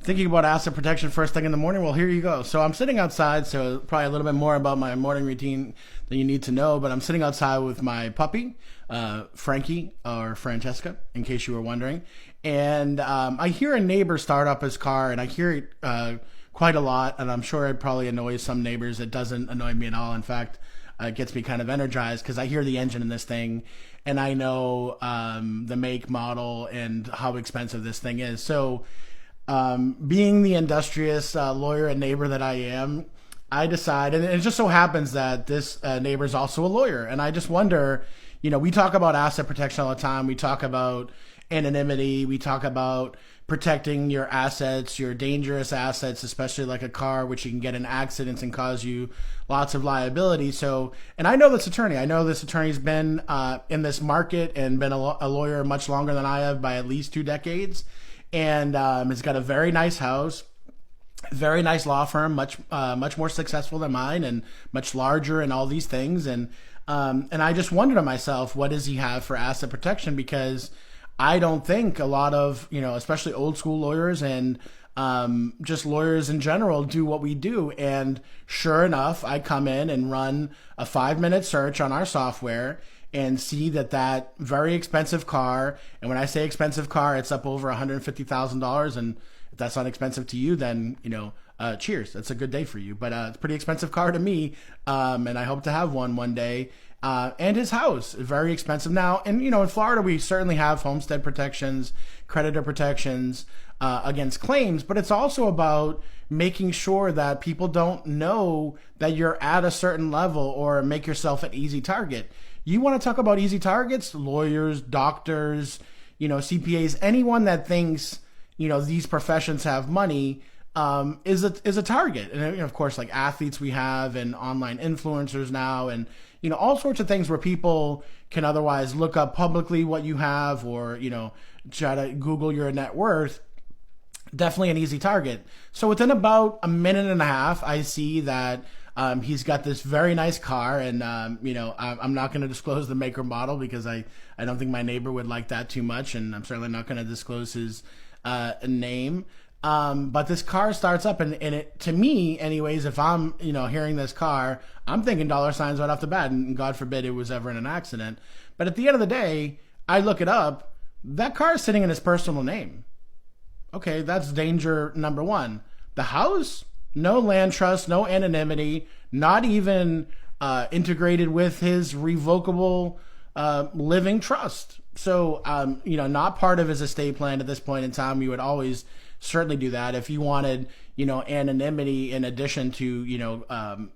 Thinking about asset protection first thing in the morning? Well, here you go. So I'm sitting outside, so probably a little bit more about my morning routine than you need to know, but I'm sitting outside with my puppy, Frankie, or Francesca, in case you were wondering. And I hear a neighbor start up his car, and I hear it quite a lot, and I'm sure it probably annoys some neighbors. It doesn't annoy me at all. In fact, it gets me kind of energized because I hear the engine in this thing, and I know the make, model, and how expensive this thing is. So being the industrious lawyer and neighbor that I am, I decide, and it just so happens that this neighbor is also a lawyer. And I just wonder, we talk about asset protection all the time. We talk about anonymity. We talk about protecting your assets, your dangerous assets, especially like a car, which you can get in accidents and cause you lots of liability. So, and I know this attorney. I know this attorney's been in this market and been a lawyer much longer than I have by at least 2 decades. And has got a very nice house, very nice law firm, much more successful than mine, and much larger, and all these things. And I just wonder to myself, what does he have for asset protection? Because I don't think a lot of especially old school lawyers and just lawyers in general do what we do. And sure enough, I come in and run a 5-minute search on our software and see that very expensive car, and when I say expensive car, it's up over $150,000. And if that's not expensive to you, then cheers. That's a good day for you. But it's a pretty expensive car to me, and I hope to have one day. And his house, very expensive now. And in Florida, we certainly have homestead protections, creditor protections against claims, but it's also about making sure that people don't know that you're at a certain level or make yourself an easy target. You want to talk about easy targets? Lawyers, doctors, CPAs, anyone that thinks, these professions have money, is a target. And of course, like athletes we have, and online influencers now, and, all sorts of things where people can otherwise look up publicly what you have, or, try to Google your net worth. Definitely an easy target. So within about a minute and a half, I see that he's got this very nice car, and I'm not going to disclose the maker model because I don't think my neighbor would like that too much, and I'm certainly not going to disclose his name. But this car starts up, and it, to me, anyways, if I'm hearing this car, I'm thinking dollar signs right off the bat, and God forbid it was ever in an accident. But at the end of the day, I look it up. That car is sitting in his personal name. Okay, that's danger number one. The house. No land trust, no anonymity, not even integrated with his revocable living trust. So, not part of his estate plan at this point in time. You would always certainly do that if you wanted, anonymity in addition to,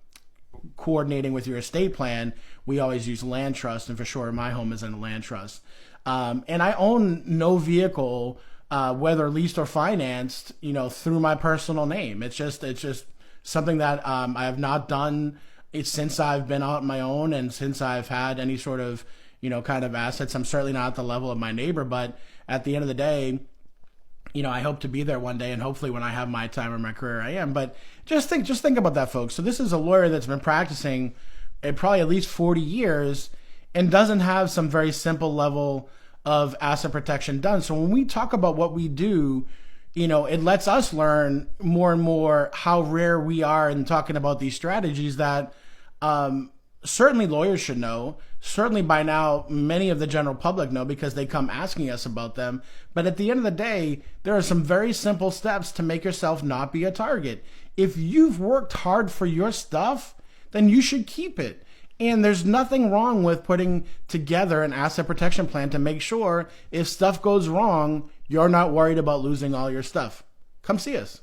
coordinating with your estate plan. We always use land trust, and for sure my home is in a land trust. And I own no vehicle, whether leased or financed, through my personal name. It's just something that I have not done since I've been out on my own, and since I've had any sort of, kind of assets. I'm certainly not at the level of my neighbor, but at the end of the day, I hope to be there one day, and hopefully when I have my time in my career, I am. But just think about that, folks. So this is a lawyer that's been practicing probably at least 40 years and doesn't have some very simple level of asset protection done. So when we talk about what we do, it lets us learn more and more how rare we are in talking about these strategies that certainly lawyers should know. Certainly by now, many of the general public know because they come asking us about them. But at the end of the day, there are some very simple steps to make yourself not be a target. If you've worked hard for your stuff, then you should keep it. And there's nothing wrong with putting together an asset protection plan to make sure if stuff goes wrong, you're not worried about losing all your stuff. Come see us.